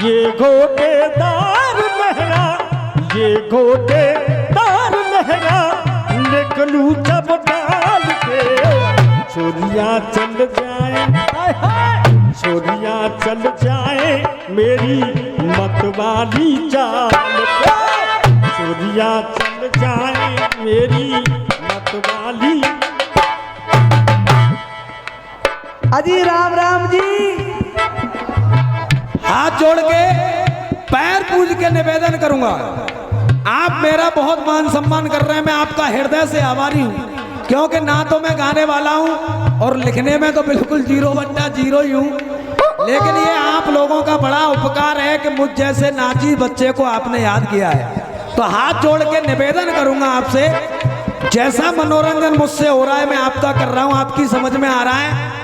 ये गोटेदार मेहरा, ये गोटेदार मेहरा, निकलू जब डाल के चोरियां चल जाए, चोरियां चल जाए मेरी मतवाली चाल पे, चोरियां चल जाए मेरी मतवाली। अजी राम राम जी। हाथ जोड़ के पैर पूज के निवेदन करूंगा, आप मेरा बहुत मान सम्मान कर रहे हैं, मैं आपका हृदय से आभारी हूं, क्योंकि ना तो मैं गाने वाला हूं और लिखने में तो बिल्कुल 0 ही हूं, लेकिन ये आप लोगों का बड़ा उपकार है कि मुझ जैसे नाची बच्चे को आपने याद किया है। तो हाथ जोड़ के निवेदन करूंगा आपसे, जैसा मनोरंजन मुझसे हो रहा है मैं आपका कर रहा हूं, आपकी समझ में आ रहा है,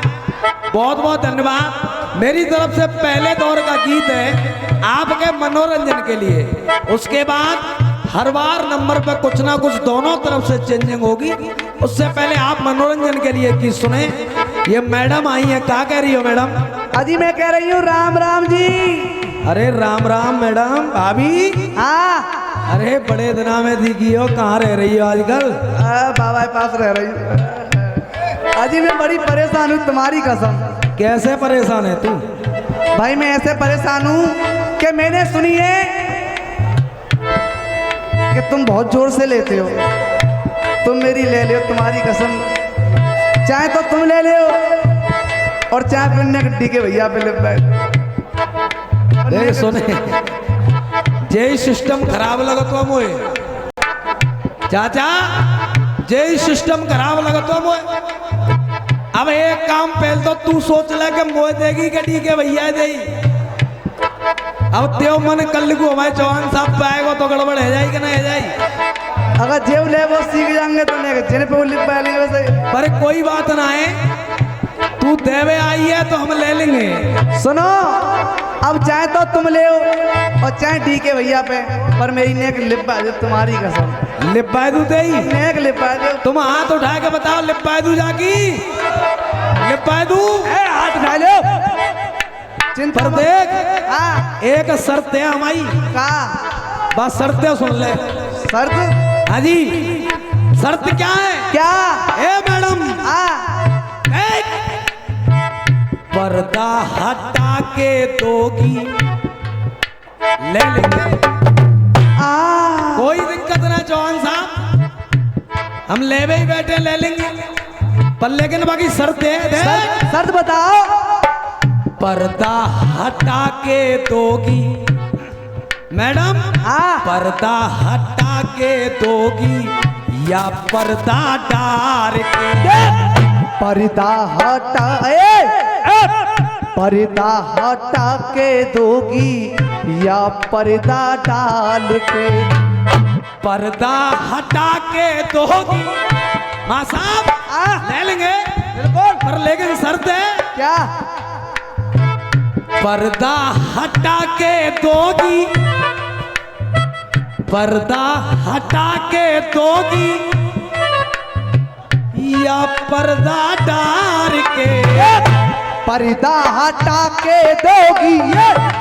बहुत बहुत धन्यवाद। मेरी तरफ से पहले दौर का गीत है आपके मनोरंजन के लिए, उसके बाद हर बार नंबर पे कुछ ना कुछ दोनों तरफ से चेंजिंग होगी। उससे पहले आप मनोरंजन के लिए गीत सुने। ये मैडम आई है, क्या कह रही हो मैडम? अजी मैं कह रही हूँ राम राम जी। अरे राम राम मैडम। भाभी? हाँ। अरे बड़े दिना में दिखी हो, कहाँ रह रही हो आजकल? बाबा के पास रह रही हूँ। अजी मैं बड़ी परेशान हूँ, तुम्हारी कसम। कैसे परेशान है तू? भाई मैं ऐसे परेशान हूँ कि मैंने सुनी है कि तुम बहुत जोर से लेते हो, तुम मेरी ले लो, तुम्हारी कसम, चाहे तो तुम ले लो और चाहे फिर गड्डी के भैया पे ले बैठ। सुने जय सिस्टम खराब लगत हो मोए चाचा, जय सिस्टम खराब लगत हो मोए। अब एक काम पहले तो तू सोच ले कि मोए देगी गड्डी के भैया दे, अब त्यो मन कल को हमारे चौहान साहब पे आएगा तो गड़बड़ है जाएगी ना है जाएगी। अगर जेब ले वो सीख जाएंगे तो नहीं जिन पे वो लिप पाएंगे वैसे। पर कोई बात ना है, तू देवे आई है तो हम ले लेंगे। सुनो, अब चाहे तो तुम ले और चाहे डी के भैया पे, पर मेरी नेक लिप दे, तुम्हारी कसम। लिप दू दे, नेक लिप दे। तुम हाथ उठा के बताओ लिप दू जाकी, लिप दू। हाथ उठा लो, चिंता पर देख हाँ। एक शर्त है हमारी। का? बस शर्त सुन ले। शर्त? हाँ जी, शर्त क्या है? क्या? ए मैडम, पर्दा हटा के दोगी, ले लेंगे, कोई दिक्कत ना चौहान साहब, हम लेवे ही बैठे ले लेंगे, पर लेकिन बाकी शर्त है। शर्त बताओ। पर्दा हटा के दोगी मैडम, पर्दा हटा के दोगी या पर्दा डार के? पर्दा हटा पर्दा हटा के दोगी या पर्दा डाल के? पर्दा हटा के दोगी माँ साहब, ले लेंगे पर लेकिन शर्त है। क्या? पर्दा हटा के दोगी, पर्दा हटा के दोगी या पर्दा डार के? पर्दा हटा के दोगी,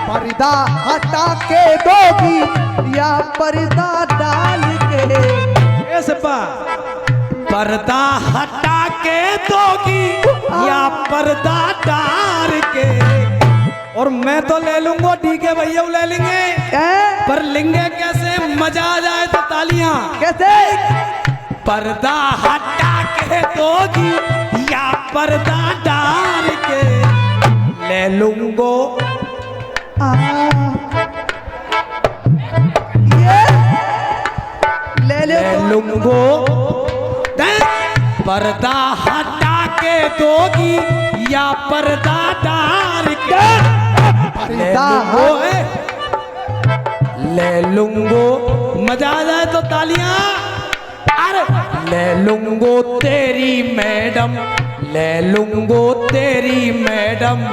पर्दा हटा के दोगी या पर्दा डाल के? पर्दा हटा के दोगी या पर्दा डार के? और मैं तो ले लूंगा, डी के भैया ले लेंगे, पर लेंगे कैसे? मजा आ जाए तो तालियां। कैसे? पर्दा हटा के दोगी या पर्दा डाल के? ले लूंगो, ले लूंगो। पर्दा हटा के दोगी या पर्दा डाल के? ले लूंगो, मजा आ जाए तो तालियां। अरे ले लूंगो तेरी मैडम, ले लूंगो तेरी मैडम,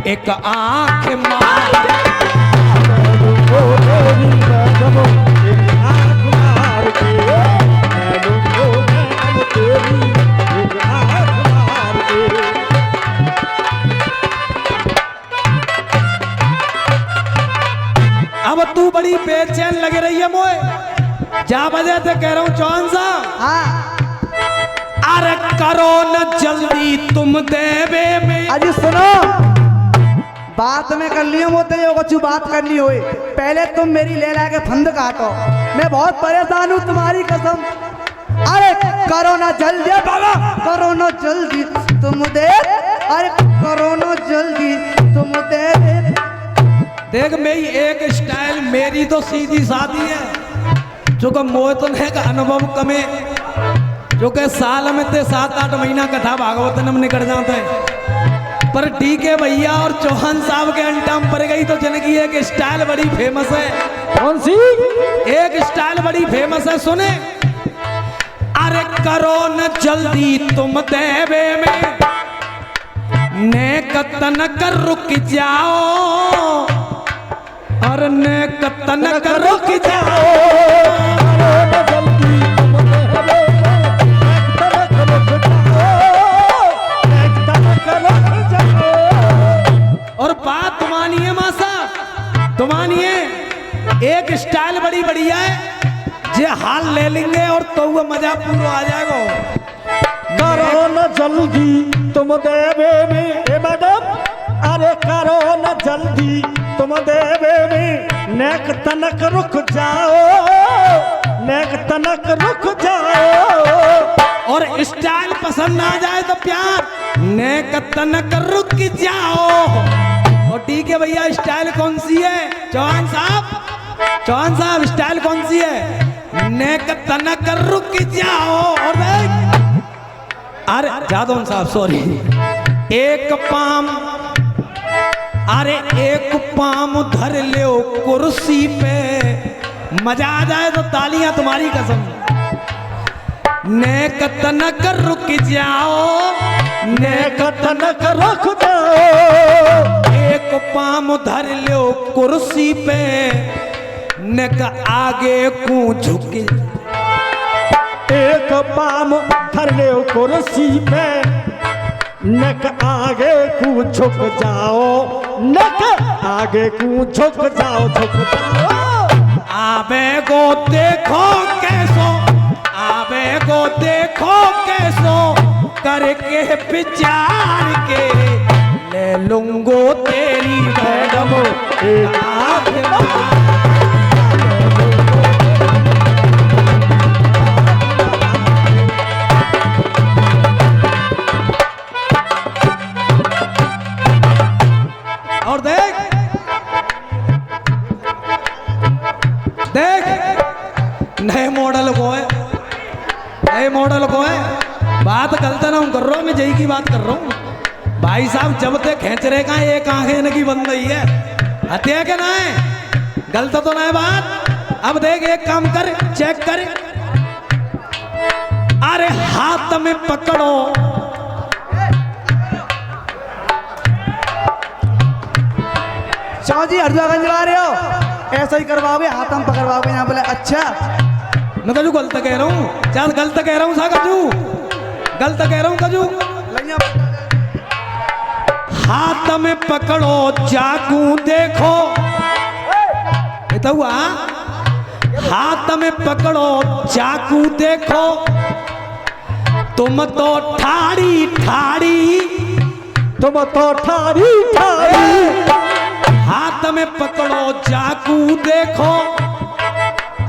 एक आंख मार तेरी बड़ी बेचैन लग रही है मोए, जा वजह से कह रहा हूँ चौहान साहब। हाँ अरे करो न जल्दी तुम देवे में। अजी सुनो, बात में कर लियो मोते जो कुछ बात करनी होए, पहले तुम मेरी ले ला के फंद काटो, मैं बहुत परेशान हूँ तुम्हारी कसम। अरे करो ना जल्दी बाबा, करो ना जल्दी तुम दे, अरे करो ना जल्दी तुम दे। देख मेरी एक स्टाइल, मेरी तो सीधी सादी है, जो कि मोह तो नहीं का अनुभव कमे, जो कि साल में ते 7-8 महीना कथा भागवत नम निकल जाता है। पर डीके भैया और चौहान साहब के अंटाम पर गई तो जनकी एक स्टाइल बड़ी फेमस है। कौन सी? एक स्टाइल बड़ी फेमस है, सुने। अरे करो न जल्दी तुम देवे में, ने कतन कर रुक जाओ, और ने कतन कर रुक जाओ। और बात तुमानिए मासा, तुमानिए एक स्टाइल बड़ी बढ़िया है, जे हाल ले लेंगे और तो वो मजा पूरा आ जाएगा। करो न जल्दी तुम देवे में, ए मैडम, अरे करो न जल्दी तुम देवे में, नेक तनक रुक जाओ, नेक तनक रुक जाओ। और स्टाइल पसंद आ जाए तो प्यार, नेक तनक रुक जाओ। और ठीक है भैया, स्टाइल कौन सी है चौहान साहब? चौहान साहब स्टाइल कौन सी है? नेक तनक रुक जाओ। और देख, अरे जादौन साहब सॉरी, एक पाम, अरे एक पाम धर ले कुर्सी पे, मजा आ जाए तो तालियां तुम्हारी कसम। नेक तनक रुक जाओ, नेक तनक रुक जाओ। एक पाम धर लो कुर्सी पे, नेक आगे को झुक, एक पाम धर ले कुर्सी पे, नेक आगे को झुक जाओ, नेक आगे को झुक जाओ, झुक जाओ। आवे को देखो कैसो, आवे को देखो कैसो, करके विचार के ले लूंगो तेरी मैडम एक आँख। और देख देख, नए मॉडल को है, नए मॉडल को है, बात गलत ना कर रहा हूँ, मैं जही की बात कर रहा हूँ। भाई साहब जब तक खेच रहे का एक आंखें इनकी बंद रही है, हत्या के ना है, गलत तो ना है बात। अब देख एक काम कर, चेक कर, अरे हाथ में पकड़ो, चौ जी हरदुआगंज आ रहे हो, ऐसा ही करवाओगे, हाथ हम पकड़वाओगे यहाँ। बोले अच्छा, मैं कजू गलत कह रहा हूँ, चाल गलत कह रहा हूँ सा कजू, गलत कह रहा हूँ कजू। हाथ में पकड़ो चाकू देखो, तो हुआ, हाथ में पकड़ो चाकू देखो, तुम तो ठाड़ी ठाड़ी, तुम तो ठाड़ी ठाड़ी। हाथ में पकड़ो चाकू देखो,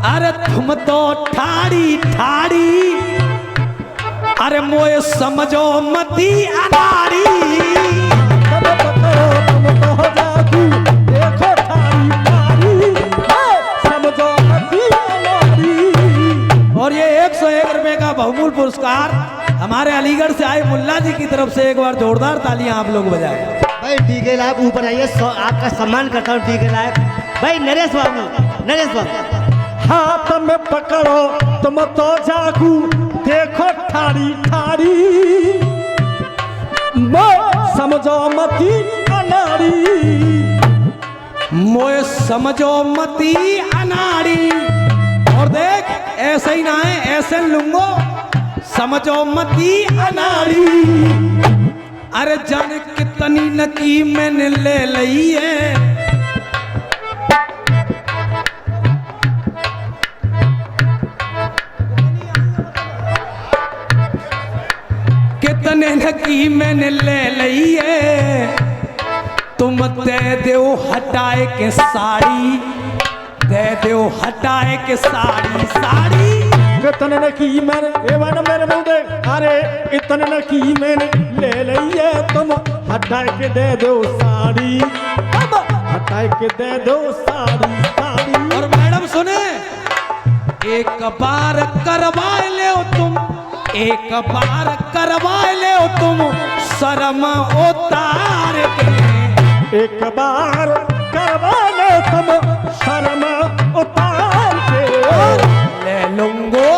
अरे तुम तो ठाड़ी ठाड़ी, अरे मोए समझो मती अनाड़ी। तुम पकड़ो तुम तो चाकू देखो, ठाड़ी ठाड़ी, समझो मती अनाड़ी। और ये 101 रुपए का बहुमूल्य पुरस्कार हमारे अलीगढ़ से आए मुल्ला जी की तरफ से एक बार जोरदार तालियां आप लोग बजाएं। भाई डीके लायक ऊपर आइए, आपका सम्मान करता हूँ डीके लायक भाई। नरेश बाबू, नरेश बाबू, हाथ में पकड़ो तुम तो चाकू देखो, ठाड़ी ठाड़ी, समझो मती अनाड़ी, मोए समझो मती अनाड़ी। और देख ऐसे ही ना है, ऐसे लूंगो, समझो मती अनाड़ी। अरे जाने कितनी नकी मैंने ले ली है, इतने न की मैंने ले लइए तुम दे दो हटाए के साड़ी, दे दो हटाए के साड़ी साड़ी। इतने न की मैंने ए वन मेरे मुंह दे, अरे इतने न की मैंने ले लइए तुम हटा के दे दो साड़ी, अब हटा के दे दो साड़ी साड़ी। और मैडम सुने, एक बार करवा ले तुम, एक बार करवा ले तुम शर्म उतार के, एक बार करवा ले तुम शर्म उतार के। ले लूंगो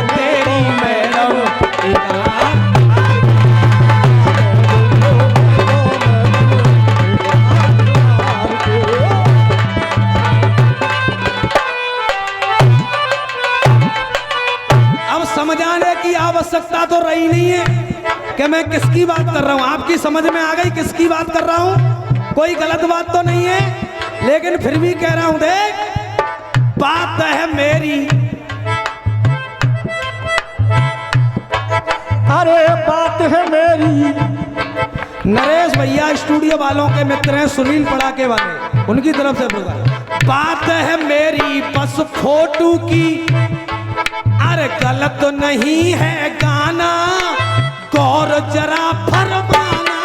तेरी मैडम एक बार। अब समझाने की आवश्यकता तो रही नहीं है कि मैं किसकी बात कर रहा हूं, आपकी समझ में आ गई किसकी बात कर रहा हूं। कोई गलत बात तो नहीं है, लेकिन फिर भी कह रहा हूं, देख बात है मेरी, अरे बात है मेरी। नरेश भैया स्टूडियो वालों के मित्र हैं, सुनील पड़ाके वाले, उनकी तरफ से बोला बात है मेरी बस फोटो की। अरे गलत नहीं है गाना, गौर जरा फरमाना,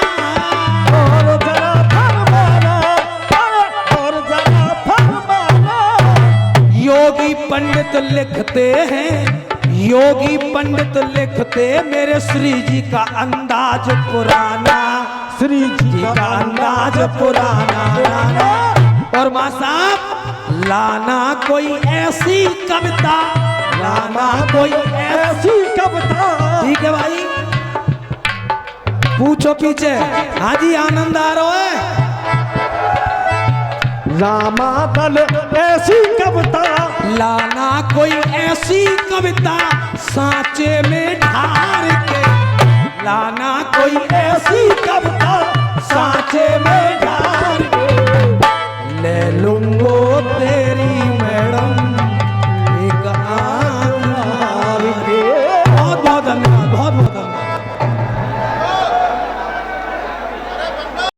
और जरा फरमाना, और जरा फरमाना। योगी पंडित लिखते हैं, योगी पंडित लिखते मेरे श्री जी का अंदाज पुराना, श्री जी का अंदाज पुराना। और माँ साहब लाना कोई ऐसी कविता, लाना कोई ऐसी कविता। ठीक है भाई, पूछो पीछे। हाँ जी, आनंद आ रहा है। रामादल ऐसी कविता, लाना कोई ऐसी कविता सांचे में ढार के, लाना कोई ऐसी कविता सांचे में ढार के। ले लूंगो तेरी मैडम एक आंख मार के। बहुत बहुत धन्यवाद, बहुत बहुत